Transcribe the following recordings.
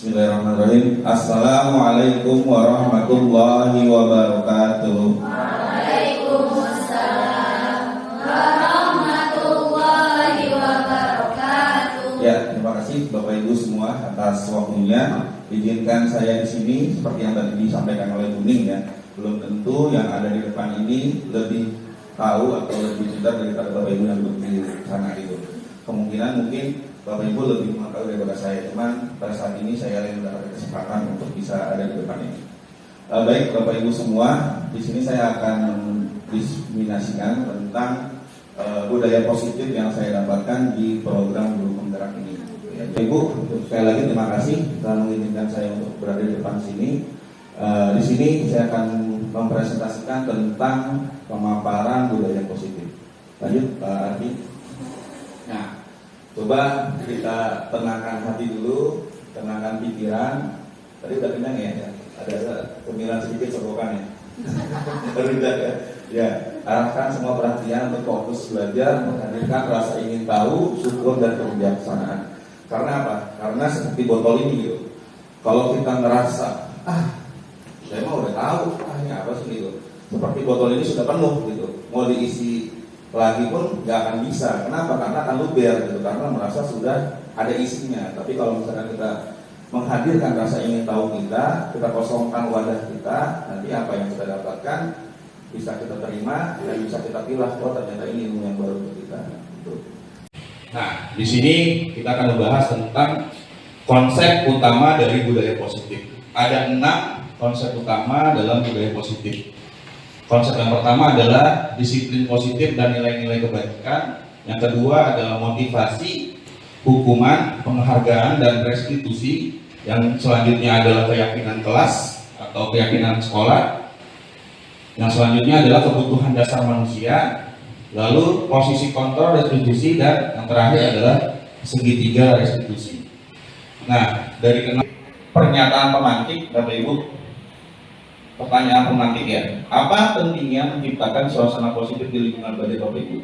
Bismillahirrahmanirrahim. Assalamualaikum warahmatullahi wabarakatuh. Waalaikumsalam warahmatullahi wabarakatuh. Ya, terima kasih Bapak Ibu semua atas waktunya. Izinkan saya di sini seperti yang tadi disampaikan oleh Buning ya. Belum tentu yang ada di depan ini lebih tahu atau lebih pintar daripada Bapak Ibu yang berdiri di sana itu. Kemungkinan mungkin Bapak Ibu lebih mengetahui daripada saya, cuman pada saat ini saya yang mendapatkan kesempatan untuk bisa ada di depan ini. Baik Bapak Ibu semua, di sini saya akan mendiseminasikan tentang budaya positif yang saya dapatkan di program Guru Penggerak ini. Ya, Ibu, sekali lagi terima kasih telah mengizinkan saya untuk berada di depan sini. Di sini saya akan mempresentasikan tentang pemaparan budaya positif. Lanjut Pak Ardi. Nah, coba kita tenangkan hati dulu, tenangkan pikiran. Tadi udah kenyang ya? Ada cemilan sedikit sogokan ya? Udah ya? Ya, arahkan semua perhatian untuk fokus belajar, menghadirkan rasa ingin tahu, syukur dan kebijaksanaan. Karena apa? Karena seperti botol ini gitu. Kalau kita ngerasa, saya mah udah tahu, ini apa sih gitu. Seperti botol ini sudah penuh gitu. Mau diisi lagi pun nggak akan bisa. Kenapa? Karena akan luber gitu. Karena merasa sudah ada isinya. Tapi kalau misalkan kita menghadirkan rasa ingin tahu kita kosongkan wadah kita, nanti apa yang kita dapatkan bisa kita terima dan bisa kita pilih. Oh ternyata ini ilmu yang baru untuk kita. Gitu. Nah, di sini kita akan membahas tentang konsep utama dari budaya positif. Ada 6 konsep utama dalam budaya positif. Konsep yang pertama adalah disiplin positif dan nilai-nilai kebaikan. Yang kedua adalah motivasi, hukuman, penghargaan, dan restitusi. Yang selanjutnya adalah keyakinan kelas atau keyakinan sekolah. Yang selanjutnya adalah kebutuhan dasar manusia. Lalu posisi kontrol restitusi, dan yang terakhir adalah segitiga restitusi. Nah, dari pernyataan pemantik, Bapak Ibu, pertanyaan pemantik ya, apa pentingnya menciptakan suasana positif di lingkungan belajar Bapak Ibu?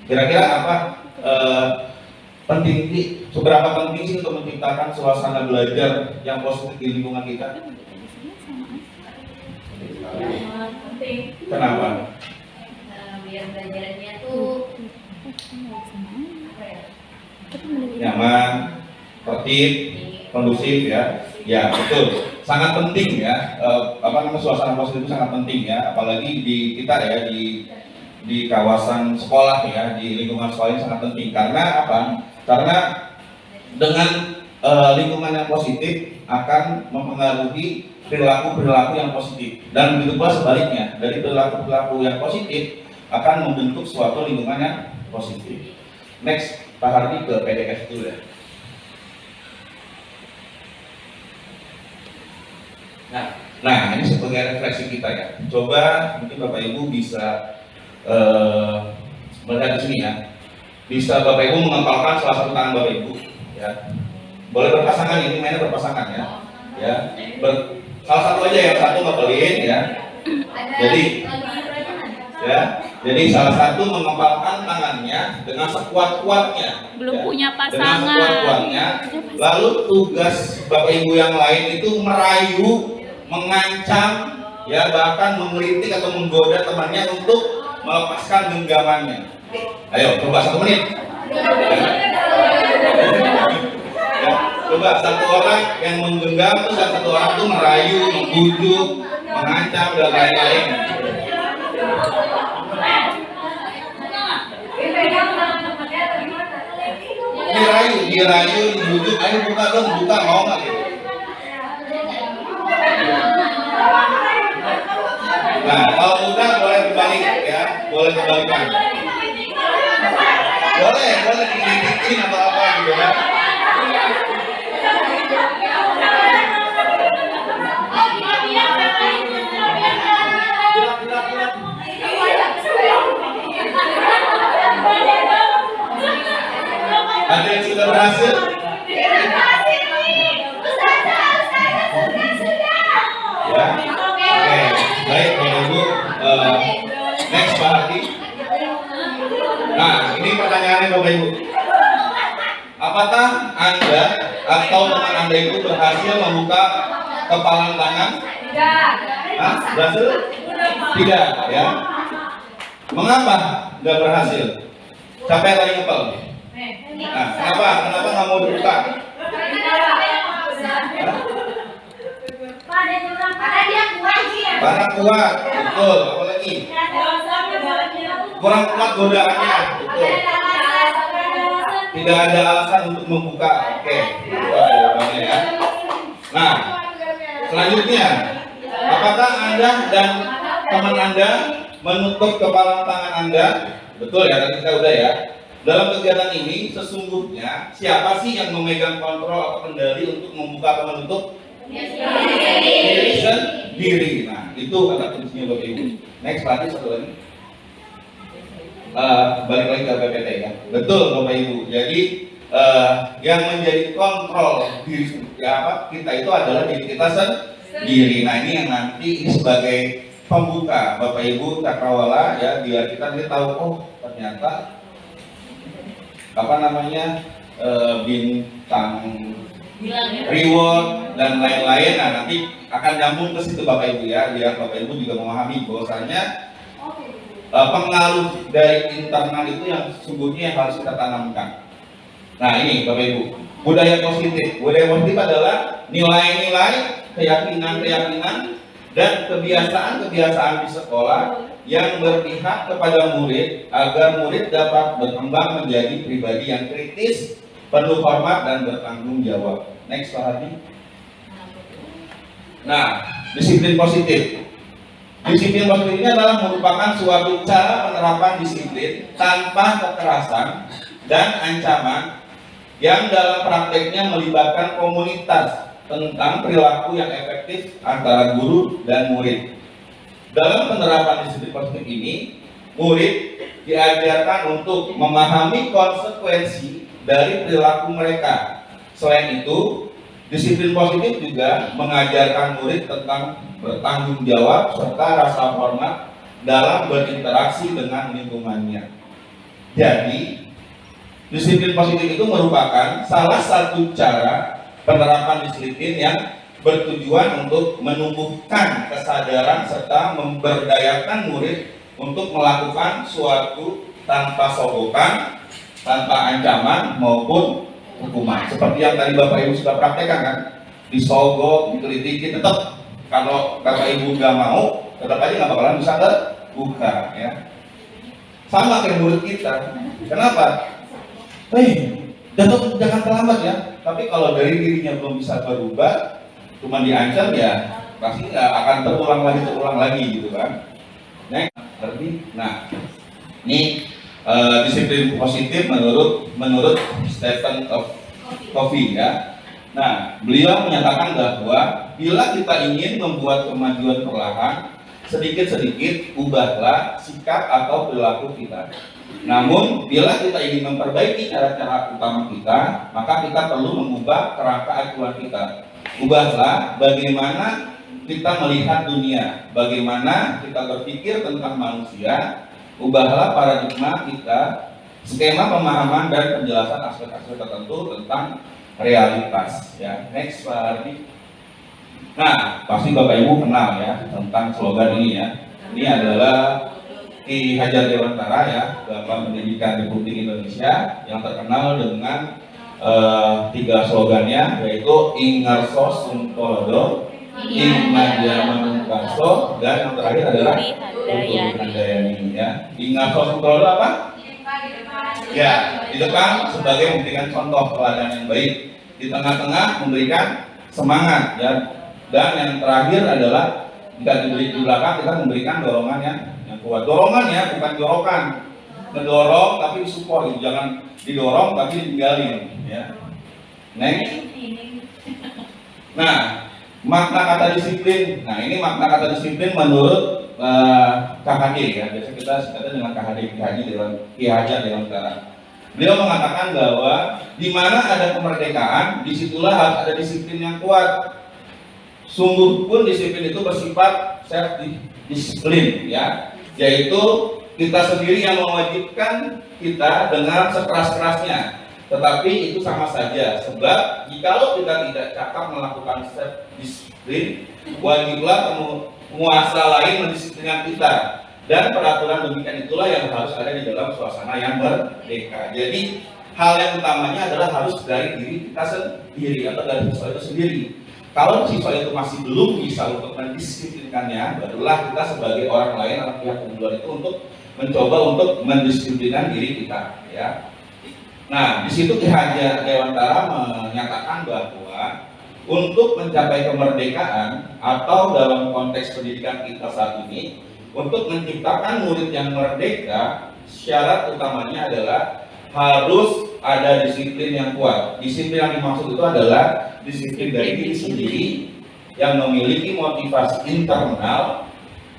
Kira-kira apa seberapa penting sih untuk menciptakan suasana belajar yang positif di lingkungan kita? Kenapa? Biar belajarnya tuh nyaman, tertib, kondusif ya. Ya betul, sangat penting ya. Suasana positif itu sangat penting ya, apalagi di kita ya di kawasan sekolah ya, di lingkungan sekolah ini sangat penting. Karena apa? Karena dengan lingkungan yang positif akan mempengaruhi perilaku yang positif, dan begitu pula sebaliknya, dari perilaku yang positif akan membentuk suatu lingkungan yang positif. Next, Pak Hardi ke PDF dulu ya. Nah, ini sebagai refleksi kita ya. Coba mungkin Bapak Ibu bisa melihat di sini ya. Bisa Bapak Ibu mengepalkan salah satu tangan Bapak Ibu ya. Boleh berpasangan, ini mainnya berpasangan ya. Ya. Salah satu aja, yang satu ngepelin ya. Jadi salah satu mengepalkan tangannya dengan sekuat-kuatnya. Belum ya, punya pasangan. dengan sekuat-kuatnya. Lalu tugas Bapak Ibu yang lain itu merayu, mengancam, ya bahkan mengeritik atau menggoda temannya untuk melepaskan genggamannya. Ayo, coba 1 menit. Ya, coba satu orang yang menggenggam, terus satu orang itu merayu, membujuk, mengancam dan lain-lain. Dirayu, dibujuk, ayo buka dong, buka, mau nggak gitu. Nah, kalau udah boleh berbalik ya, boleh kebalikan. Boleh dibikin atau apa gitu kan. Ada yang sudah berhasil? Ya. Oke. Baik, Bapak Ibu. Next Pak Hadi. Nah, ini pertanyaannya Bapak Ibu. Apakah Anda Atau teman Anda itu berhasil membuka kepalan tangan? Hah? Berhasil? Tidak, ya. Mengapa nggak berhasil? Siapa yang tadi ngepel? Nah, kenapa? Kenapa nggak mau dibuka? Karena kuat, betul. Apa lagi? Kurang kuat godaannya, betul. Tidak ada alasan untuk membuka. Oke, itu ada jawabannya ya. Nah, selanjutnya, apakah Anda dan teman Anda menutup kepala tangan Anda? Betul ya, tadi kita udah ya. Dalam kegiatan ini sesungguhnya siapa sih yang memegang kontrol atau kendali untuk membuka atau menutup? Diri sendiri. Nah, itu kata kuncinya Bapak Ibu. Next lagi satu lagi. Balik lagi ke PPT ya. Betul Bapak Ibu. Jadi yang menjadi kontrol diri kita itu adalah diri kita sendiri. Nah, ini yang nanti ini sebagai pembuka Bapak Ibu cakrawala ya, biar kita nanti tahu oh ternyata bintang reward dan lain-lain. Nah, nanti akan nyambung ke situ Bapak Ibu ya, biar Bapak Ibu juga memahami bahwasanya pengaruh dari internal itu yang sesungguhnya yang harus kita tanamkan. Nah, ini Bapak Ibu, budaya positif. Budaya positif adalah nilai-nilai, keyakinan-keyakinan dan kebiasaan-kebiasaan di sekolah yang berpihak kepada murid agar murid dapat berkembang menjadi pribadi yang kritis, penuh hormat dan bertanggung jawab. Next Pak Hadi. Nah, disiplin positif. Disiplin positif ini adalah merupakan suatu cara penerapan disiplin tanpa kekerasan dan ancaman yang dalam prakteknya melibatkan komunitas tentang perilaku yang efektif antara guru dan murid. Dalam penerapan disiplin positif ini, murid diajarkan untuk memahami konsekuensi dari perilaku mereka. Selain itu, disiplin positif juga mengajarkan murid tentang bertanggung jawab serta rasa hormat dalam berinteraksi dengan lingkungannya. Jadi, disiplin positif itu merupakan salah satu cara penerapan disiplin yang bertujuan untuk menumbuhkan kesadaran serta memberdayakan murid untuk melakukan suatu tanpa sogokan, tanpa ancaman maupun hukuman. Seperti yang tadi Bapak Ibu sudah praktekkan kan, disogok, dikritiki, tetap kalau Bapak Ibu nggak mau, tetap aja nggak bakalan bisa terbuka ya. Sama kayak murid kita. Kenapa? Jangan terlambat ya. Tapi kalau dari dirinya belum bisa berubah, cuma diancam ya pasti nggak akan terulang lagi gitu kan. Nah, ini disiplin positif menurut Stephen Covey ya. Nah, beliau menyatakan bahwa bila kita ingin membuat kemajuan perlahan, sedikit-sedikit ubahlah sikap atau perilaku kita. Namun, bila kita ingin memperbaiki cara-cara utama kita, maka kita perlu mengubah kerangka acuan kita. Ubahlah bagaimana kita melihat dunia, bagaimana kita berpikir tentang manusia. Ubahlah paradigma kita, skema pemahaman dan penjelasan aspek-aspek tertentu tentang realitas. Ya, next Pak Ardi. Nah, pasti Bapak Ibu kenal ya tentang slogan ini ya. Ini adalah Ki Hajar Dewantara ya, Bapak Pendidikan Republik Indonesia yang terkenal dengan 3 slogannya, yaitu Ingarso Suntolodo, Ing Madya Manungkaso, dan yang terakhir adalah Handayani ya. Ingarso Suntolodo apa? Ya, di depan sebagai memberikan contoh teladan yang baik, di tengah-tengah memberikan semangat ya, dan yang terakhir adalah jika di belakang kita memberikan dorongan yang kuat. Dorongan ya, bukan jorokan. Mendorong tapi disupport, jangan didorong tapi ditinggalin ya. Next. Nah, makna kata disiplin. Nah, ini makna kata disiplin menurut KHD ya. Biasa kita singkatnya dengan KHD, Ki Hajar Dewantara. Beliau mengatakan bahwa di mana ada kemerdekaan, disitulah harus ada disiplin yang kuat. Sungguh pun disiplin itu bersifat self disiplin ya, yaitu kita sendiri yang mewajibkan kita dengan sekeras-kerasnya tetapi itu sama saja, sebab jikalau kita tidak cakap melakukan self disiplin, wajiblah penguasa lain mendisiplinkan kita, dan peraturan demikian itulah yang harus ada di dalam suasana yang merdeka. Jadi hal yang utamanya adalah harus dari diri kita sendiri atau dari siswa itu sendiri. Kalau siswa itu masih belum bisa untuk mendisiplinkannya, barulah kita sebagai orang lain atau pihak di luar itu untuk mencoba untuk mendisiplinkan diri kita, ya. Nah, di situ Ki Hajar Dewantara menyatakan bahwa untuk mencapai kemerdekaan atau dalam konteks pendidikan kita saat ini, untuk menciptakan murid yang merdeka, syarat utamanya adalah harus ada disiplin yang kuat. Disiplin yang dimaksud itu adalah disiplin dari diri sendiri yang memiliki motivasi internal.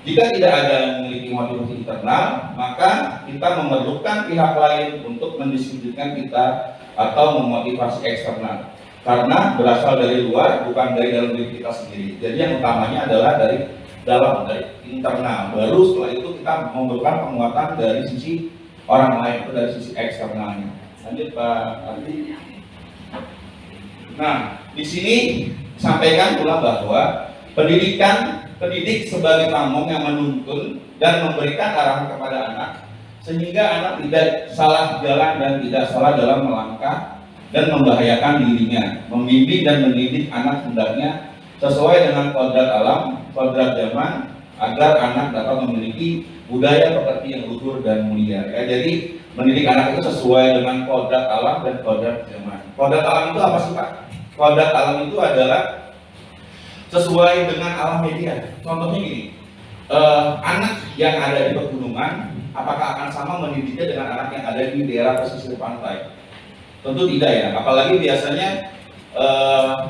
Jika tidak ada yang memiliki motivasi internal, maka kita memerlukan pihak lain untuk mendisiplinkan kita atau memotivasi eksternal. Karena berasal dari luar, bukan dari dalam diri kita sendiri. Jadi yang utamanya adalah dari dalam, dari internal. Baru setelah itu kita memerlukan penguatan dari sisi orang lain, atau dari sisi eksternalnya. Lanjut Pak Ardi. Nah, di sini sampaikan pula bahwa pendidik sebagai pamong yang menuntun dan memberikan arahan kepada anak, sehingga anak tidak salah jalan dan tidak salah dalam melangkah dan membahayakan dirinya. Membimbing dan mendidik anak hendaknya sesuai dengan kodrat alam, kodrat zaman, agar anak dapat memiliki budaya pekerti yang luhur dan mulia. Ya, jadi mendidik anak itu sesuai dengan kodrat alam dan kodrat zaman. Kodrat alam itu apa sih Pak? Kodrat alam itu adalah sesuai dengan alam media. Contohnya gini, anak yang ada di pegunungan, apakah akan sama mendidiknya dengan anak yang ada di daerah pesisir pantai? Tentu tidak ya. Apalagi biasanya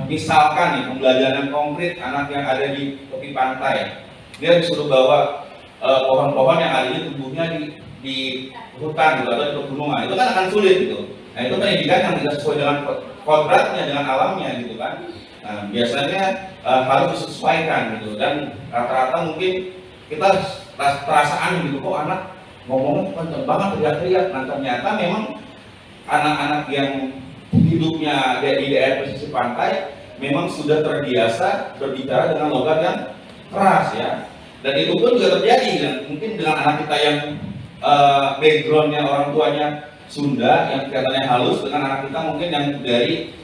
misalkan nih pembelajaran konkret anak yang ada di tepi pantai, dia disuruh bawa pohon-pohon yang adanya tumbuhnya di hutan gitu, atau di pegunungan, itu kan akan sulit gitu. Nah itu pendidikan yang tidak sesuai dengan kodratnya, dengan alamnya gitu kan. Nah, biasanya harus disesuaikan gitu, dan rata-rata mungkin kita perasaan gitu, kok anak ngomongnya kenceng banget, teriak-teriak. Nah ternyata memang anak-anak yang hidupnya di daerah pesisir pantai memang sudah terbiasa berbicara dengan logat yang keras ya, dan itu pun juga terjadi kan? Mungkin dengan anak kita yang backgroundnya orang tuanya Sunda yang kelihatannya halus, dengan anak kita mungkin yang dari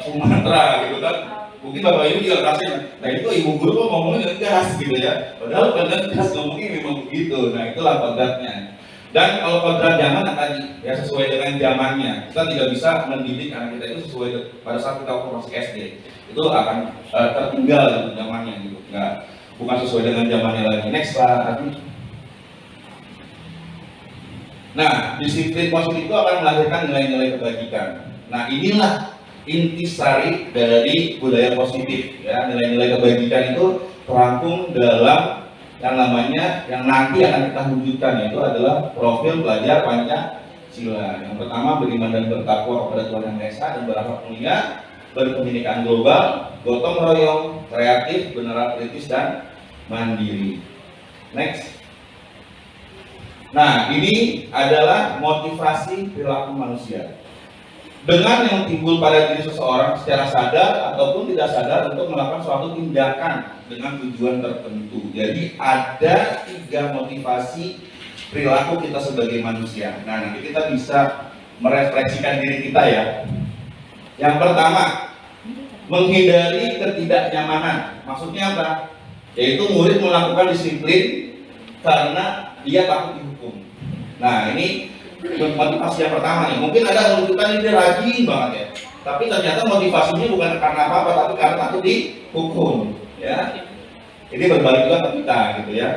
Sumatera gitu kan, mungkin Bapak Ibu juga ngerasain, nah itu ibu guru kok ngomongnya tegas gitu ya, padahal tegas ngomongnya memang begitu. Nah itulah kodratnya. Dan kalau kodrat zaman tadi ya sesuai dengan zamannya, kita tidak bisa mendidik anak kita itu sesuai pada saat kita waktu masih SD, itu akan tertinggal gitu zamannya gitu, bukan sesuai dengan zamannya lagi. Next Pak Adi. Nah, disiplin positif itu akan melahirkan nilai-nilai kebajikan. Nah, inilah intisari dari budaya positif ya. Nilai-nilai kebajikan itu terangkum dalam yang namanya, yang nanti akan kita wujudkan, yaitu adalah profil pelajar Pancasila. Yang pertama, beriman dan bertakwa kepada Tuhan Yang Maha Esa dan berakhlak mulia, berpendidikan global, gotong royong, kreatif, beneran kritis dan mandiri. Next. Nah, ini adalah motivasi perilaku manusia. Dengan yang timbul pada diri seseorang secara sadar ataupun tidak sadar untuk melakukan suatu tindakan dengan tujuan tertentu. Jadi ada 3 motivasi perilaku kita sebagai manusia. Nah, nanti kita bisa merefleksikan diri kita ya. Yang pertama, menghindari ketidaknyamanan. Maksudnya apa? Yaitu murid melakukan disiplin karena dia takut dihukum. Nah, ini motivasi yang pertama nih. Mungkin ada rujukan ini rajin banget ya, tapi ternyata motivasinya bukan karena apa-apa, tapi karena takut dihukum ya. Ini berbalik juga ke kita gitu ya.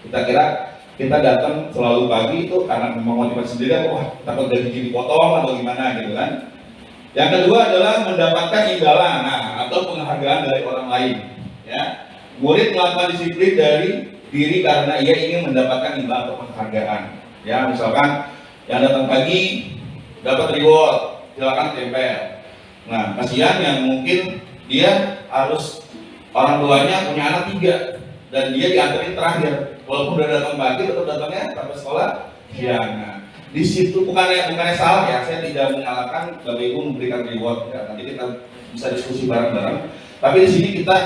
Kita kira kita datang selalu pagi itu karena memang motivasi sendiri, wah takut gaji dipotong atau gimana gitu kan. Yang kedua adalah mendapatkan imbalan, atau penghargaan dari orang lain ya. Murid melakukan disiplin dari diri karena ia ingin mendapatkan imbalan atau penghargaan ya. Misalkan yang datang pagi dapat reward, silakan tempel. Nah, kasihan yang mungkin dia harus, orang tuanya punya anak 3 dan dia diantarin terakhir, walaupun udah datang pagi tetap datangnya sampai sekolah siang. Nah, di situ bukannya salah ya, saya tidak menyalahkan Bapak Ibu memberikan reward ya. Nanti kita bisa diskusi bareng-bareng. Tapi di sini kita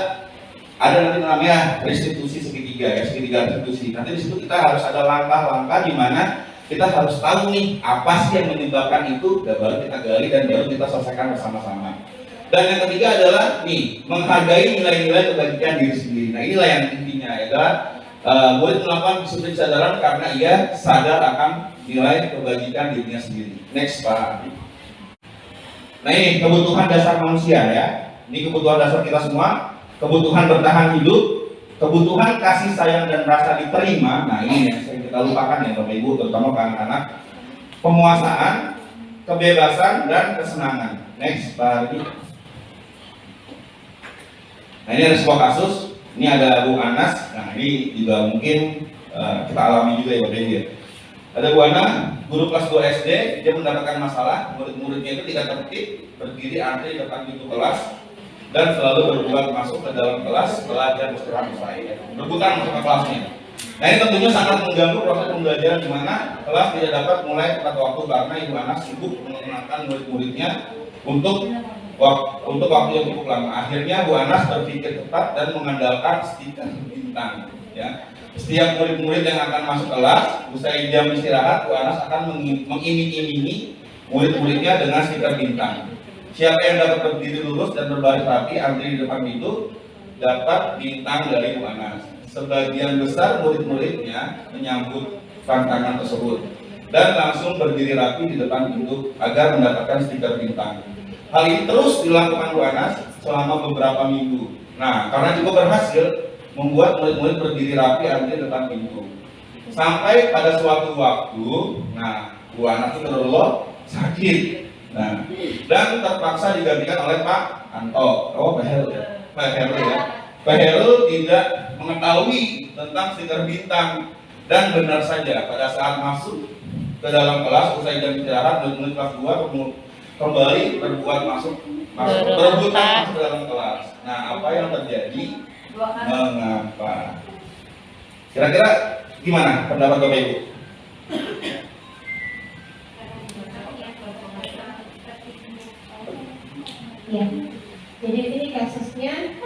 ada nanti namanya restitusi segitiga ya, segitiga restitusi. Nanti di situ kita harus ada langkah-langkah di mana kita harus tahu nih apa sih yang menyebabkan itu, dan baru kita gali dan baru kita selesaikan bersama-sama. Dan yang ketiga adalah nih, menghargai nilai-nilai kebajikan diri sendiri. Nah inilah yang intinya adalah murid melakukan disiplin kesadaran karena ia sadar akan nilai kebajikan dirinya sendiri. Next Pak. Nah ini kebutuhan dasar manusia ya. Ini kebutuhan dasar kita semua. Kebutuhan bertahan hidup, kebutuhan kasih sayang dan rasa diterima. Nah ini yang sering kita lupakan ya Bapak Ibu, terutama ke anak-anak. Penguasaan, kebebasan dan kesenangan. Next Pak. Nah ini ada sebuah kasus. Ini ada Bu Anas. Nah ini juga mungkin kita alami juga ya Bapak Ibu ya. Ada Bu Ana, guru kelas 2 SD, dia mendapatkan masalah, murid-muridnya itu tidak tertib, berdiri antri di depan pintu kelas, dan selalu berebutan masuk ke dalam kelas setelah jam istirahat selesai. Berebutan masuk ke kelasnya. Nah ini tentunya sangat mengganggu proses pembelajaran di mana kelas tidak dapat mulai tepat waktu karena Ibu Ana sibuk mengenalkan murid-muridnya untuk waktu yang cukup lama. Akhirnya Bu Anas berpikir tepat dan mengandalkan stiker bintang. Ya. Setiap murid-murid yang akan masuk kelas, usai jam istirahat, Bu Anas akan mengiming-imingi murid-muridnya dengan stiker bintang. Siapa yang dapat berdiri lurus dan berbaris rapi antri di depan pintu dapat bintang dari Bu Anas. Sebagian besar murid-muridnya menyambut tantangan tersebut dan langsung berdiri rapi di depan pintu agar mendapatkan stiker bintang. Hal ini terus dilakukan Bu Anas selama beberapa minggu. Nah, karena cukup berhasil, membuat murid-murid berdiri rapi antri di depan pintu. Sampai pada suatu waktu, nah Bu Anas itu terlalu sakit. Nah, dan terpaksa digantikan oleh Pak Anto. Oh, Pak Heru ya. Pak Heru tidak mengetahui tentang stiker bintang dan benar saja pada saat masuk ke dalam kelas usai jam istirahat, murid-murid kelas 2 kembali berebutan masuk ke dalam kelas. Nah, apa yang terjadi? Mengapa? Kira-kira gimana pendapat Bapak Ibu? Ya, jadi ini kasusnya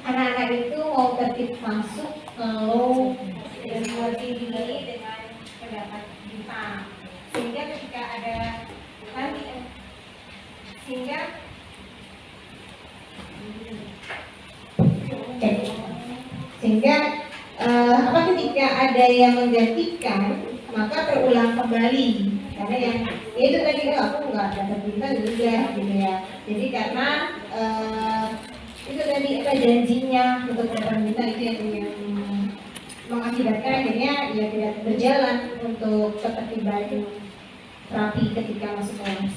anak-anak itu mau tertib masuk kalau berdiri dengan pendapat bintang, sehingga ketika ada nanti ketika ada yang menggantikan maka terulang kembali karena yang itu tadi aku nggak dapat bintang juga gitu ya. Jadi karena itu tadi apa janjinya untuk dapat bintang itu yang mengakibatkan akhirnya ya tidak berjalan untuk ketertiban rapi ketika masuk kelas.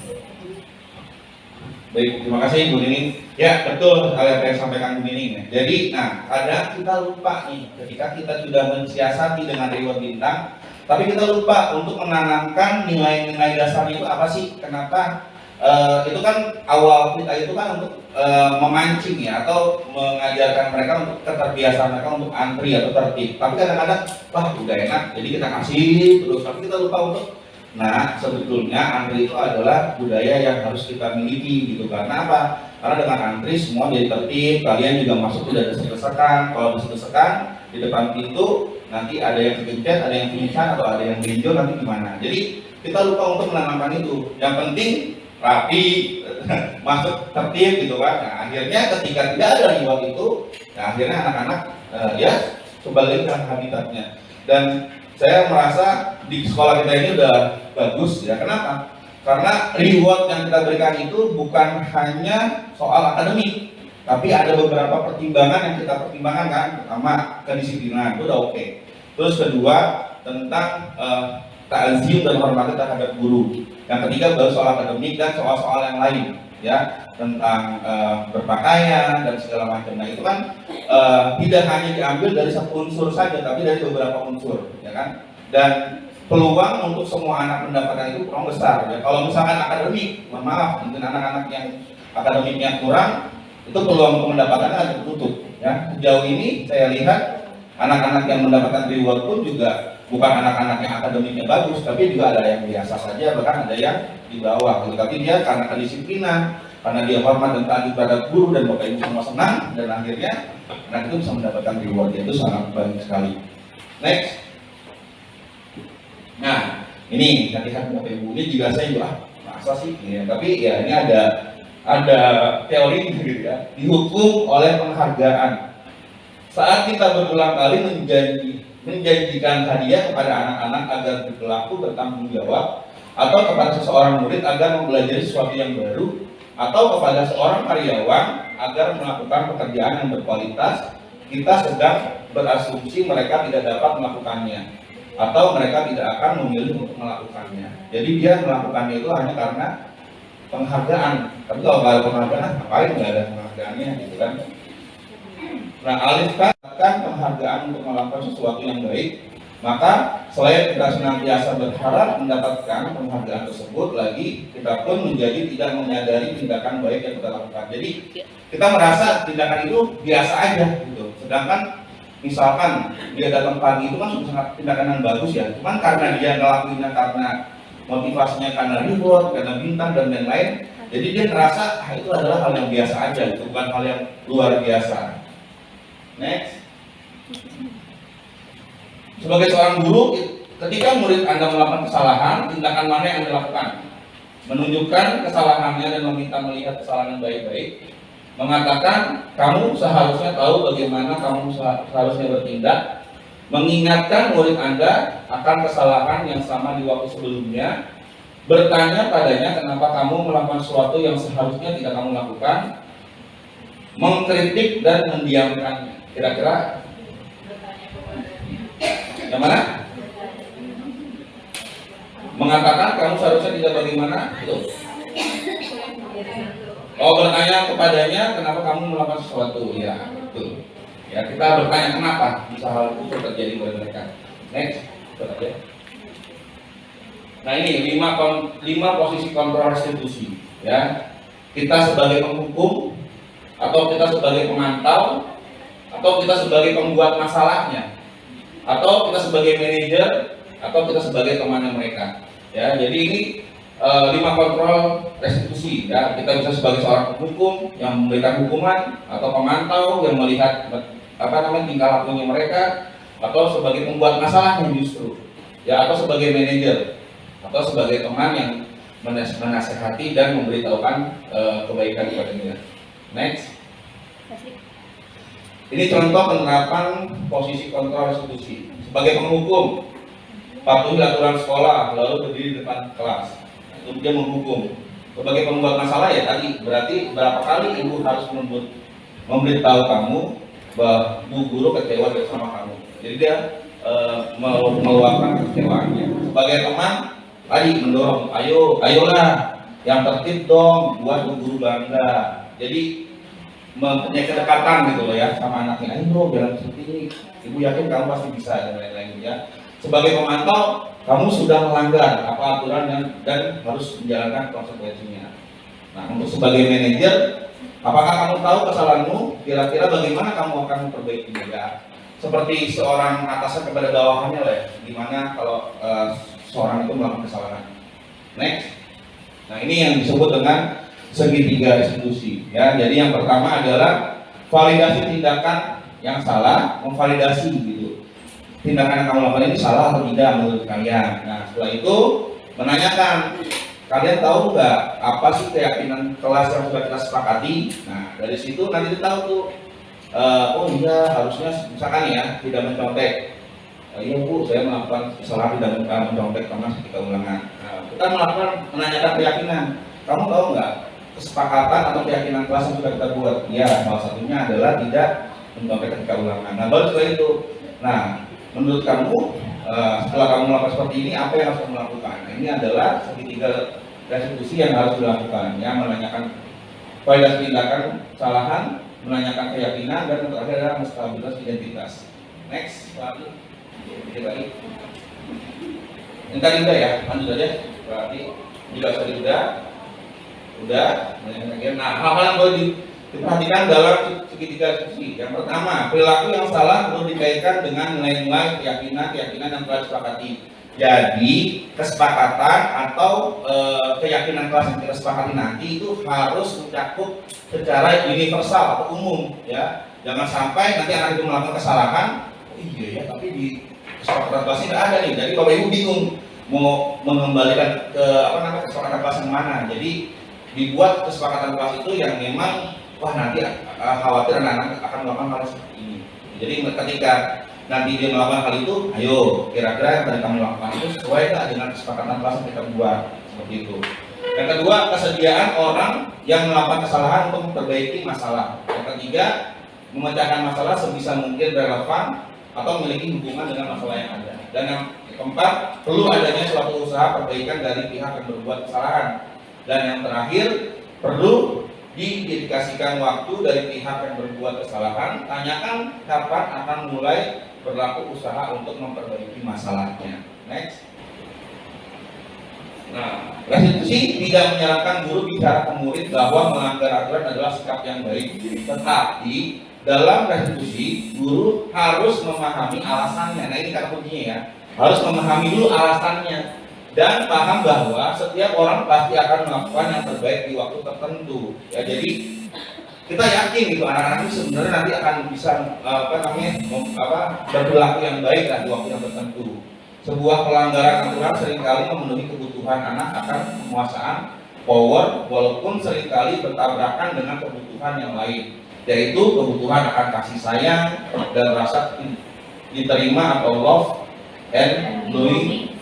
Baik, terima kasih Bu Nining. Ya, betul hal yang saya sampaikan Bu Nining. Jadi, nah, kadang kita lupa nih, ketika kita sudah mensiasati dengan reward bintang, tapi kita lupa untuk menanamkan nilai-nilai dasarnya itu apa sih? Kenapa? Itu kan awal kita itu kan untuk memancing ya, atau mengajarkan mereka untuk keterbiasaan mereka untuk antri atau tertib. Tapi kadang-kadang, wah udah enak, jadi kita kasih terus, tapi kita lupa untuk nah, sebetulnya antri itu adalah budaya yang harus kita miliki gitu. Karena apa? Karena dengan antri semua jadi tertib, kalian juga masuk tidak desek-desekan. Kalau desek-desekan di depan pintu, nanti ada yang kegencet, ada yang pingsan, atau ada yang benjol, nanti gimana? Jadi kita lupa untuk menanamkan itu. Yang penting rapi, masuk tertib gitu kan. Nah, akhirnya ketika tidak ada reward itu, nah, akhirnya anak-anak ya kembali ke habitatnya. Dan saya merasa di sekolah kita ini udah bagus ya. Kenapa? Karena reward yang kita berikan itu bukan hanya soal akademik, tapi ada beberapa pertimbangan yang kita pertimbangkan kan. Pertama, kedisiplinan itu udah oke. Terus kedua, tentang ta'zim dan hormat terhadap guru. Yang ketiga baru soal akademik dan soal-soal yang lain ya, tentang berpakaian dan segala macam. Nah itu kan tidak hanya diambil dari satu unsur saja, tapi dari beberapa unsur, ya kan. Dan peluang untuk semua anak mendapatkan itu kurang besar. Ya kalau misalkan akademik, mohon maaf, mungkin anak-anak yang akademiknya kurang, itu peluang untuk mendapatkannya agak tertutup. Ya sejauh ini saya lihat Anak-anak yang mendapatkan reward pun juga bukan anak-anak yang akademiknya bagus, tapi juga ada yang biasa saja, bahkan ada yang di bawah gitu. Tapi dia karena kedisiplinan, karena dia hormat dan taat kepada guru dan bapak ibu semua senang, dan akhirnya anak itu bisa mendapatkan reward, itu sangat baik sekali. Next. Nah, ini latihan bapak ibu ini juga saya juga masa sih, ya. Tapi ya ini ada teori gitu ya, dihukum oleh penghargaan. Saat kita berulang kali menjanjikan hadiah kepada anak-anak agar berlaku bertanggung jawab, atau kepada seseorang murid agar mempelajari sesuatu yang baru, atau kepada seorang karyawan agar melakukan pekerjaan yang berkualitas, kita sedang berasumsi mereka tidak dapat melakukannya, atau mereka tidak akan memilih untuk melakukannya. Jadi dia melakukannya itu hanya karena penghargaan. Tapi kalau nggak ada penghargaan, ngapain nggak ada penghargaannya gitu kan? Nah, alihkan penghargaan untuk melakukan sesuatu yang baik, maka selain kita senantiasa berharap mendapatkan penghargaan tersebut, lagi kita pun menjadi tidak menyadari tindakan baik yang kita lakukan. Jadi kita merasa tindakan itu biasa aja gitu. Sedangkan misalkan dia datang pagi itu kan sangat tindakan yang bagus ya, cuman karena dia ngelakuinnya karena motivasinya karena reward, karena bintang dan lain-lain, jadi dia merasa itu adalah hal yang biasa aja, itu bukan hal yang luar biasa. Next. Sebagai seorang guru, ketika murid Anda melakukan kesalahan, tindakan mana yang Anda lakukan? Menunjukkan kesalahannya dan meminta melihat kesalahan yang baik-baik, mengatakan kamu seharusnya tahu bagaimana kamu seharusnya bertindak, mengingatkan murid Anda akan kesalahan yang sama di waktu sebelumnya, bertanya padanya kenapa kamu melakukan sesuatu yang seharusnya tidak kamu lakukan, mengkritik dan mendiamkannya. Kira-kira yang mana? Mengatakan kamu seharusnya tidak bagaimana? Itu. Oh, bertanya kepadanya kenapa kamu melakukan sesuatu? Ya, betul. Ya, kita bertanya kenapa bisa hal itu terjadi pada mereka. Next, aja. Nah ini 5 posisi kontrol restitusi. Ya, kita sebagai penghukum, atau kita sebagai pemantau, atau kita sebagai pembuat masalahnya, atau kita sebagai manajer, atau kita sebagai temannya mereka. Ya, jadi ini 5 kontrol restitusi. Ya, kita bisa sebagai seorang penghukum yang memberikan hukuman, atau pemantau yang melihat tingkah lakunya mereka, atau sebagai pembuat masalahnya justru. Ya, atau sebagai manajer, atau sebagai teman yang menasehati dan memberitahukan kebaikan kepada dia. Next. Ini contoh penerapan posisi kontrol restitusi. Sebagai penghukum, patuhi aturan sekolah, lalu berdiri di depan kelas. Itu dia menghukum. Sebagai pembuat masalah ya tadi, berarti berapa kali ibu harus memberitahu kamu bahwa bu guru kecewa sama kamu. Jadi dia meluapkan kecewaannya. Sebagai teman, tadi mendorong, ayolah, yang tertib dong, buat bu guru bangga. Jadi mempunyai kedekatan gitu loh ya sama anaknya. Ayo bilang seperti ini, ibu yakin kamu pasti bisa dan lain-lain ya. Sebagai pemantau, kamu sudah melanggar apa aturan dan harus menjalankan konsekuensinya. Nah, untuk sebagai manajer, apakah kamu tahu kesalahanmu? Kira-kira bagaimana kamu akan memperbaikinya ya? Seperti seorang atasan kepada bawahannya lah ya. Gimana kalau seorang itu melakukan kesalahan? Next. Nah, ini yang disebut dengan segitiga restitusi ya. Jadi yang pertama adalah validasi tindakan yang salah, memvalidasi gitu. Tindakan yang kamu lakukan ini salah atau tidak menurut kalian. Nah, setelah itu menanyakan, kalian tahu nggak apa sih keyakinan kelas yang sudah kita sepakati? Nah, dari situ nanti kita tahu tuh, oh iya harusnya misalkan ya tidak mencontek. Iya bu, saya melakukan kesalahan tidak mencontek karena ketika ulangan. Nah, kita menanyakan keyakinan. Kamu tahu nggak kesepakatan atau keyakinan kelas yang sudah kita buat? Ya, salah satunya adalah tidak mencontek ketika ulangan. Nah, baru setelah itu, nah menurut kamu setelah kamu melakukan seperti ini, apa yang harus kamu lakukan? Nah, ini adalah segitiga restitusi yang harus dilakukan. Ya, menanyakan validasi tindakan kesalahan, menanyakan keyakinan, dan yang terakhir adalah stabilitas identitas. Next, lagi. Baik. Yang tadi udah ya, lanjut aja. Berarti juga tadi udah. Nah, hal-hal yang boleh diperhatikan dalam segitiga diskusi. Yang pertama, perilaku yang salah perlu dikaitkan dengan nilai-nilai keyakinan yang telah disepakati. Jadi kesepakatan atau keyakinan kelas yang kita sepakati nanti itu harus mencakup secara universal atau umum, ya. Jangan sampai nanti anak itu melakukan kesalahan, oh iya ya, tapi di kesepakatan kelas tidak ada nih. Jadi Bapak Ibu bingung mau mengembalikan ke kesepakatan kelas yang mana. Jadi dibuat kesepakatan kelas itu yang memang nanti khawatir anak-anak akan melakukan hal seperti ini. Jadi ketika nanti dia melakukan hal itu, ayo kira-kira yang tadi kamu lakukan itu sesuai nggak dengan kesepakatan kelas yang kita buat, seperti itu. Yang kedua, kesediaan orang yang melakukan kesalahan untuk memperbaiki masalah. Yang ketiga, memecahkan masalah sebisa mungkin relevan atau memiliki hubungan dengan masalah yang ada. Dan yang keempat, perlu adanya suatu usaha perbaikan dari pihak yang berbuat kesalahan. Dan yang terakhir, perlu didedikasikan waktu dari pihak yang berbuat kesalahan. Tanyakan kapan akan mulai berlaku usaha untuk memperbaiki masalahnya. Next. Nah, restitusi tidak menyarankan guru bicara ke murid bahwa melanggar aturan adalah sikap yang baik. Tetapi dalam restitusi, guru harus memahami alasannya. Nah, ini kata kuncinya ya. Harus memahami dulu alasannya dan paham bahwa setiap orang pasti akan melakukan yang terbaik di waktu tertentu. Ya, jadi kita yakin gitu anak-anak itu sebenarnya nanti akan bisa berperilaku yang baik di waktu yang tertentu. Sebuah pelanggaran aturan seringkali memenuhi kebutuhan anak akan penguasaan power, walaupun seringkali bertabrakan dengan kebutuhan yang lain, yaitu kebutuhan akan kasih sayang dan rasa diterima atau love and knowing.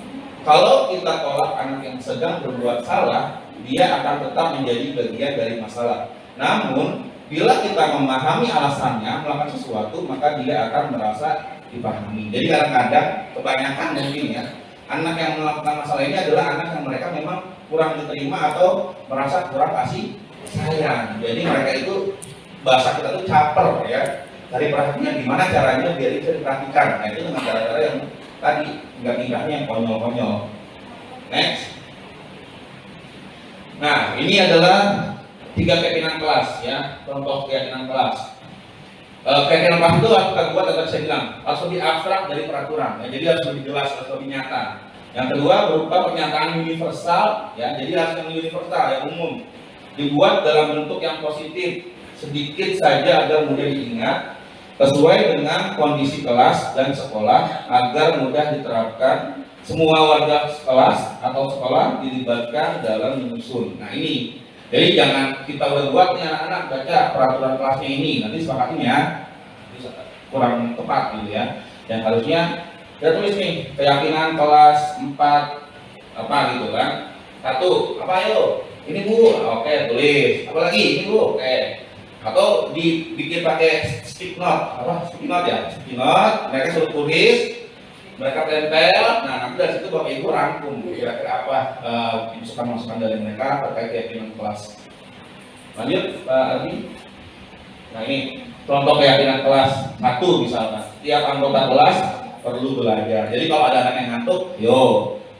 Kalau kita tolak anak yang sedang berbuat salah, dia akan tetap menjadi bagian dari masalah. Namun, bila kita memahami alasannya melakukan sesuatu, maka dia akan merasa dipahami. Jadi kadang-kadang, kebanyakan mungkin ya, anak yang melakukan masalah ini adalah anak yang mereka memang kurang diterima atau merasa kurang kasih sayang. Jadi mereka itu, bahasa kita itu caper ya, dari perhatian gimana caranya biar itu diperhatikan. Nah, itu dengan cara-cara yang tadi tingkah-tingkahnya yang konyol-konyol. Next. Nah, ini adalah 3 keyakinan kelas ya, contoh keyakinan kelas. Keyakinan kelas itu harus kita buat, tadi saya bilang harus lebih abstrak dari peraturan. Ya, jadi harus lebih jelas, harus lebih nyata. Yang kedua berupa pernyataan universal, ya, jadi harus yang universal, yang umum, dibuat dalam bentuk yang positif, sedikit saja agar mudah diingat, sesuai dengan kondisi kelas dan sekolah agar mudah diterapkan. Semua warga kelas atau sekolah dilibatkan dalam menyusun. Nah ini, jadi jangan kita buat nih anak-anak baca peraturan kelasnya ini, nanti sepakatnya kurang tepat gitu ya. Yang harusnya kita tulis nih keyakinan kelas 4 apa gitu kan. 1, apa ayo? Ini Bu, oke tulis. Apalagi ini Bu, oke. Atau dibikin pakai stick note, apa stick note ya, stick note, mereka suruh tulis, mereka tempel, nah nanti dari situ Bapak Ibu rangkum kira-kira apa masukan-masukan dari mereka terkait keyakinan kelas. Lanjut Pak Ardi. Nah ini contoh keyakinan kelas 1 misalkan, tiap anggota kelas perlu belajar. Jadi kalau ada anak yang ngantuk, yo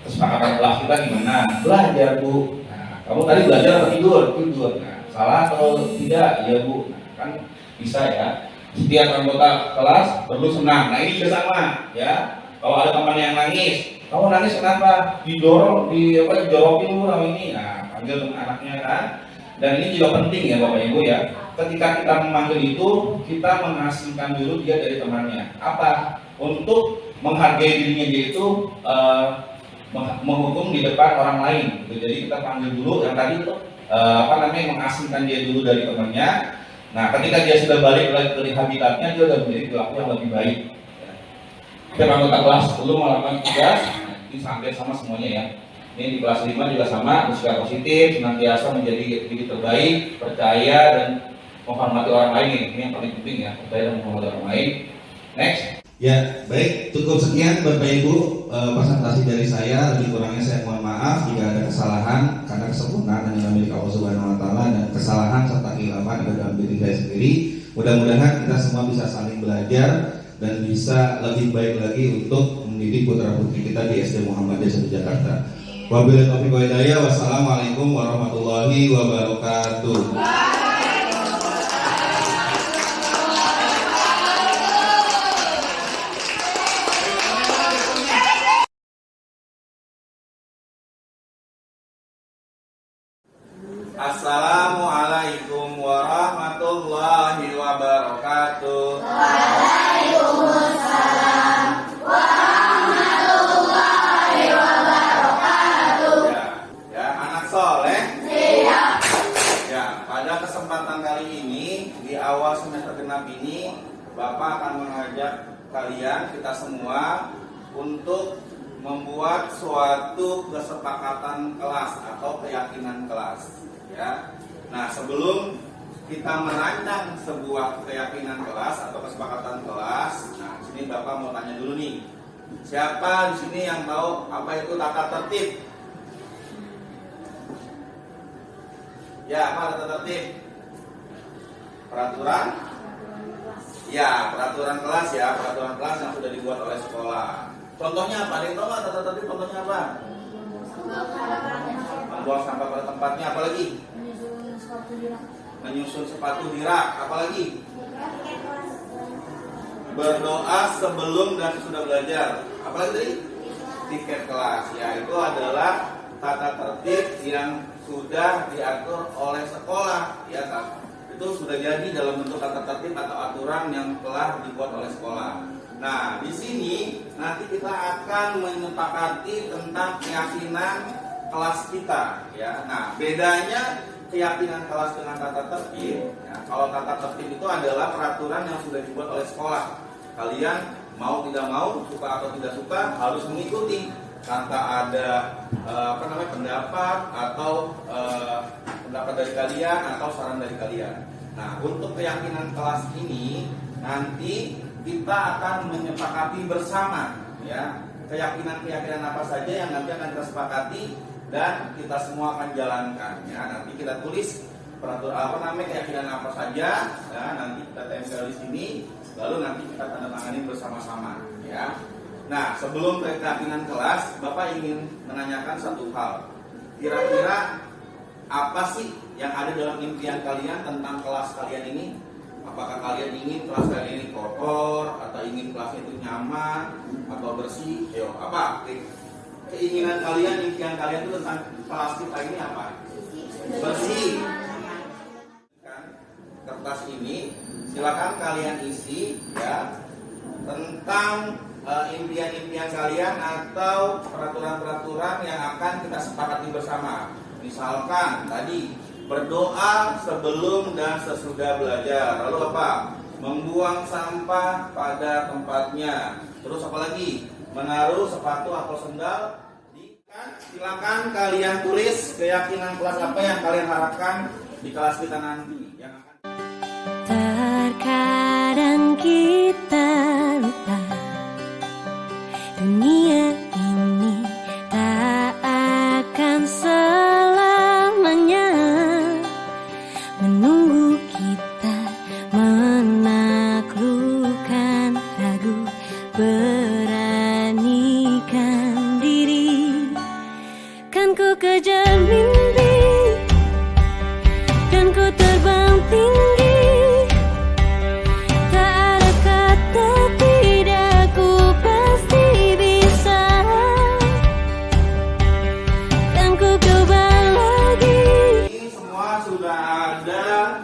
kesepakatan kelas kita gimana? Belajar Bu. Nah, kamu tadi belajar atau tidur? Tidur. Nah, salah atau tidak? Iya Bu. Nah, kan bisa ya. Setiap anggota kelas perlu senang. Nah ini juga sama ya. Kalau ada teman yang nangis, kamu nangis kenapa? Didorong, dijorokin Bu sama ini. Nah panggil anaknya kan. Dan ini juga penting ya Bapak Ibu ya. Ketika kita memanggil itu, kita mengasingkan dulu dia dari temannya. Apa? Untuk menghargai dirinya dia itu menghukum di depan orang lain. Gitu. Jadi kita panggil dulu yang tadi itu mengasingkan dia dulu dari temannya. Nah, ketika dia sudah balik lagi ke habitatnya, dia sudah menjadi perilaku yang lebih baik. Setiap anggota kelas perlu melakukan tugas, ini sampai sama semuanya ya. Ini di kelas 5 juga sama, bersikap positif, senantiasa menjadi diri terbaik, percaya dan menghormati orang lain. Ini yang paling penting ya, percaya dan menghormati orang lain. Next. Ya, baik, cukup sekian Bapak Ibu presentasi dari saya. Lebih kurangnya saya mohon maaf jika ada kesalahan, karena kesempurnaan hanya milik Allah Subhanahu wa taala, dan kesalahan serta khilafan ada dalam diri saya sendiri. Mudah-mudahan kita semua bisa saling belajar dan bisa lebih baik lagi untuk mendidik putra-putri kita di SD Muhammadiyah 1 Jakarta. Wabillahi taufiq wal hidayah. Wassalamualaikum warahmatullahi wabarakatuh. Assalamualaikum warahmatullahi wabarakatuh. Waalaikumsalam warahmatullahi wabarakatuh. Ya, anak soleh. Siap. Ya, pada kesempatan kali ini di awal semester genap ini, Bapak akan mengajak kalian, kita semua, untuk membuat suatu kesepakatan kelas atau keyakinan kelas. Ya. Nah, sebelum kita merancang sebuah keyakinan kelas atau kesepakatan kelas, nah, sini Bapak mau tanya dulu nih. Siapa di sini yang tahu apa itu tata tertib? Ya, apa tata tertib? Peraturan? Ya, peraturan kelas ya, peraturan kelas yang sudah dibuat oleh sekolah. Contohnya apa? Ada yang tahu nggak tata tertib contohnya apa? Membuang sampah pada tempatnya, apalagi? Menyusun sepatu di rak, apalagi? Berdoa sebelum dan sesudah belajar, apalagi tadi? Tiket kelas, ya itu adalah tata tertib yang sudah diatur oleh sekolah, ya kan? Itu sudah jadi dalam bentuk tata tertib atau aturan yang telah dibuat oleh sekolah. Nah, di sini nanti kita akan menyepakati tentang keyakinan kelas kita, ya. Nah, bedanya keyakinan kelas dengan tata tertib, ya, kalau tata tertib itu adalah peraturan yang sudah dibuat oleh sekolah. Kalian mau tidak mau, suka atau tidak suka, harus mengikuti tanpa ada pendapat atau pendapat dari kalian atau saran dari kalian. Nah, untuk keyakinan kelas ini nanti kita akan menyepakati bersama, ya, keyakinan-keyakinan apa saja yang nanti akan kita sepakati dan kita semua akan jalankan, ya. Nanti kita tulis peraturan keyakinan apa saja, ya, nanti kita tempel di sini, lalu nanti kita tanda tangani bersama-sama, ya. Nah, sebelum keyakinan kelas, Bapak ingin menanyakan satu hal. Kira-kira apa sih yang ada dalam impian kalian tentang kelas kalian ini? Apakah kalian ingin kelas kalian ini kotor, atau ingin kelasnya itu nyaman, atau bersih? Yo, apa? Keinginan kalian, impian kalian itu tentang kelas kita ini apa? Bersih. Kertas ini, silakan kalian isi, ya, tentang impian-impian kalian atau peraturan-peraturan yang akan kita sepakati bersama. Misalkan tadi berdoa sebelum dan sesudah belajar. Lalu apa? Membuang sampah pada tempatnya. Terus apa lagi? Menaruh sepatu atau sendal di kan? Silakan kalian tulis keyakinan kelas apa yang kalian harapkan di kelas kita nanti. Yang akan... Terkadang kita lupa dunia ini tak akan selamanya menunggu kita menaklukkan ragu, beranikan diri. Kan ku kejar mimpi dan ku terbang tinggi. Tak ada kata tidak, ku pasti bisa. Dan ku coba lagi. Ini semua sudah ada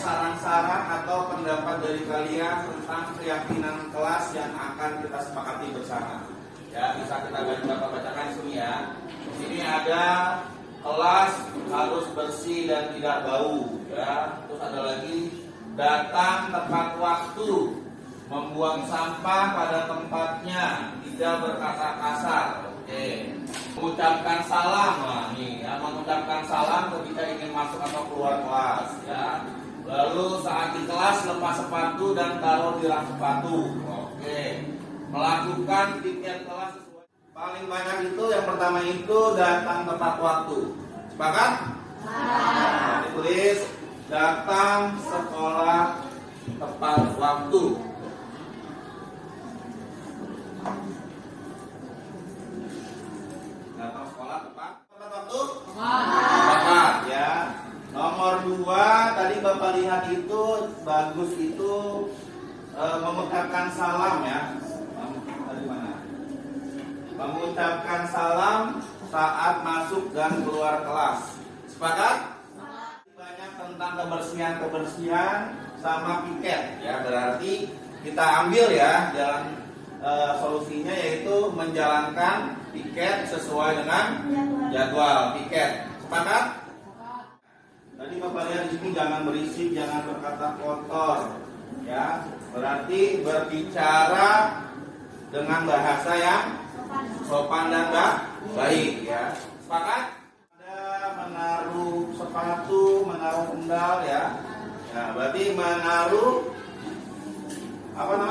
saran-saran atau pendapat dari kalian tentang keyakinan kelas yang akan kita sepakati bersama. Ya, bisa kita bacakan di sini ya. Di sini ada kelas harus bersih dan tidak bau, ya. Terus ada lagi datang tepat waktu, membuang sampah pada tempatnya, tidak berkata kasar. Oke. Mengucapkan salam, nah, nih, ya, mengucapkan salam ketika ingin masuk atau keluar kelas, ya. Lalu saat di kelas lepas sepatu dan taruh di rak sepatu. Oke. Melakukan tiket kelas sesuai. Paling banyak itu yang pertama itu datang tepat waktu. Sepakat? Ditulis datang sekolah tepat waktu. Datang sekolah tepat waktu? Tepat, ya. Nomor 2 tadi Bapak lihat itu bagus itu mengucapkan salam, ya. Tadi mana? Mengucapkan salam saat masuk dan keluar kelas. Sepakat? Banyak tentang kebersihan sama piket ya, berarti kita ambil ya jalan solusinya, yaitu menjalankan piket sesuai dengan jadwal piket. Sepakat? Tadi Bapak lihat di sini jangan berisik, jangan berkata kotor ya, berarti berbicara dengan bahasa yang sopan dan baik ya. Sepakat? Ada menaruh sepatu, menaruh sendal ya. Nah, berarti menaruh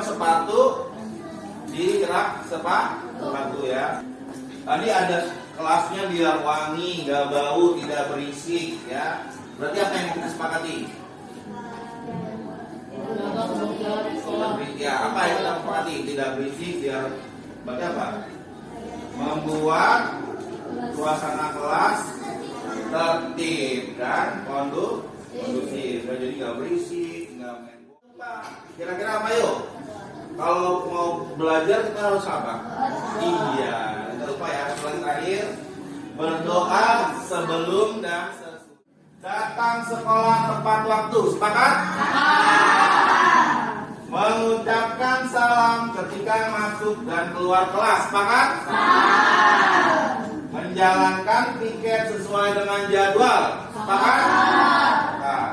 sepatu di rak sepatu ya. Tadi ada kelasnya biar wangi, nggak bau, tidak berisik ya. Berarti apa yang kita sepakati? Ya, apa yang kita sepakati? Tidak berisik, biar berarti apa? Membuat suasana kelas tertib dan kondusif. Jadi nggak berisik, nggak main bola. Kira-kira apa yuk? Kalau mau belajar kita harus apa? Iya, jangan lupa ya. Setelah terakhir, berdoa sebelum dan sesudah. Datang sekolah tepat waktu. Sepakat? Mengucapkan salam ketika masuk dan keluar kelas. Sepakat? Menjalankan piket sesuai dengan jadwal. Sepakat? Nah,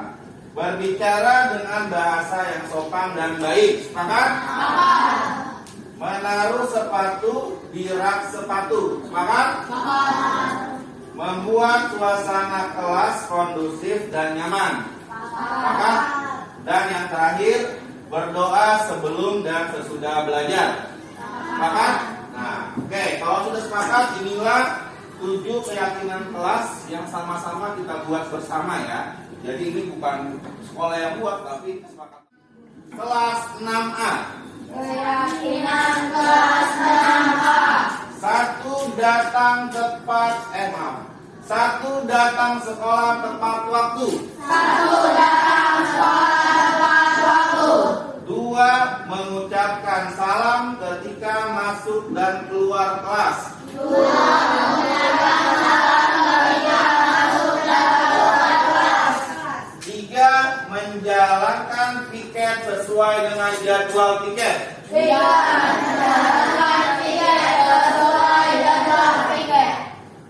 berbicara dengan bahasa yang sopan dan baik. Sepakat? Menaruh sepatu di rak sepatu. Sepakat? Membuat suasana kelas kondusif dan nyaman. Sepakat? Dan yang terakhir, berdoa sebelum dan sesudah belajar. Sepakat? Nah, oke, kalau sudah sepakat, inilah 7 keyakinan kelas yang sama-sama kita buat bersama ya. Jadi ini bukan sekolah yang buat, tapi kesepakatan. Kelas 6A. Keyakinan kelas 6A. 1. Datang sekolah tepat waktu. 1. Datang sekolah tepat waktu. 2. Mengucapkan salam ketika masuk dan keluar kelas. 2. Mengucapkan salam ketika masuk dan keluar kelas. 3. Menjalankan piket sesuai dengan jadwal piket. 3. Menjalankan piket sesuai jadwal piket.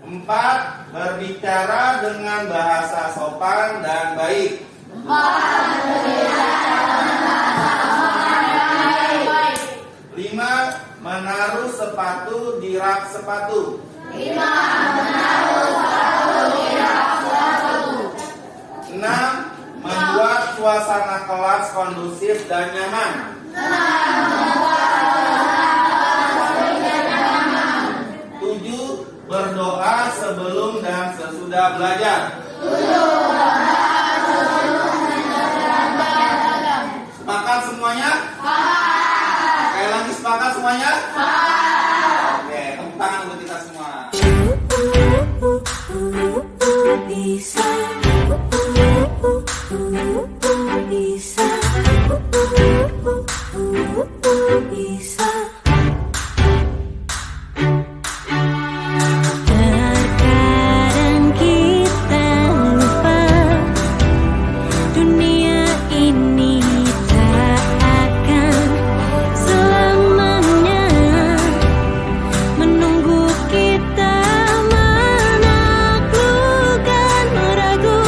4. Berbicara dengan bahasa sopan dan baik. 4. Berbicara dengan bahasa sopan dan baik. 5. Menaruh sepatu di rak sepatu. 5. Menaruh sepatu di rak sepatu. 6. Membuat suasana kelas kondusif dan nyaman. 6. Membuat suasana kelas kondusif dan nyaman. 7. Berdoa sebelum dan sesudah belajar. 7. Berdoa sebelum dan sesudah belajar. Sepakat semuanya? Sekali lagi sepakat semuanya? Oke, tepuk tangan untuk kita semua. Bisa, bisa, bisa. Terkadang kita lupa dunia ini tak akan selamanya menunggu kita menaklukkan ragu,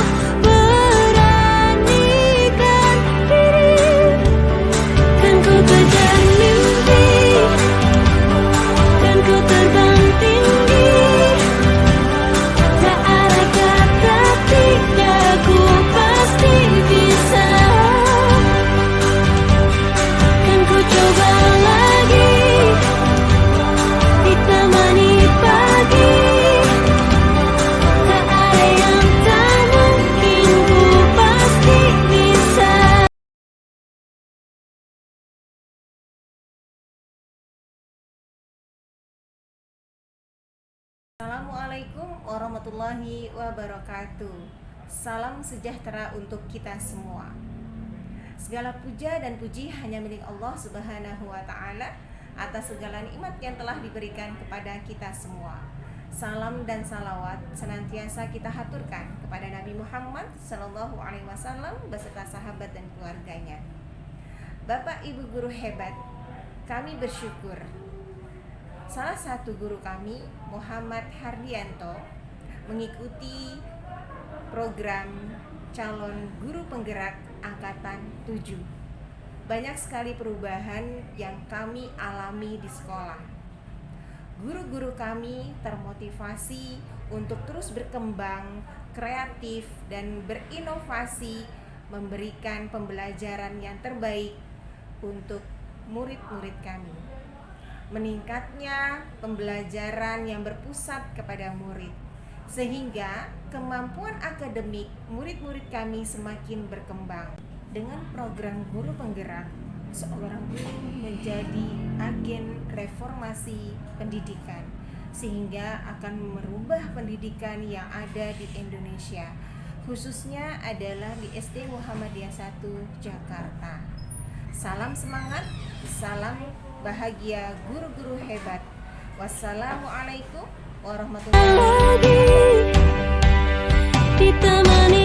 beranikan diri. Kan ku kejar mimpi, kan ku terbang tinggi. Tak ada kata tidak, ku pasti bisa. Kan ku coba lagi, ditemani pagi. Tak ada yang tak mungkin, ku pasti bisa. Assalamualaikum warahmatullahi wabarakatuh. Salam sejahtera untuk kita semua. Segala puja dan puji hanya milik Allah Subhanahu wa taala atas segala nikmat yang telah diberikan kepada kita semua. Salam dan salawat senantiasa kita haturkan kepada Nabi Muhammad Sallallahu Alaihi Wasallam beserta sahabat dan keluarganya. Bapak Ibu guru hebat, kami bersyukur salah satu guru kami, Muhammad Hardianto, mengikuti program calon guru penggerak angkatan 7. Banyak sekali perubahan yang kami alami di sekolah. Guru-guru kami termotivasi untuk terus berkembang, kreatif, dan berinovasi, memberikan pembelajaran yang terbaik untuk murid-murid kami. Meningkatnya pembelajaran yang berpusat kepada murid, sehingga kemampuan akademik murid-murid kami semakin berkembang. Dengan program guru penggerak, seorang guru menjadi agen reformasi pendidikan, sehingga akan merubah pendidikan yang ada di Indonesia, khususnya adalah di SD Muhammadiyah 1 Jakarta. Salam semangat, salam bahagia guru-guru hebat. Wassalamualaikum warahmatullahi wabarakatuh. Ditemani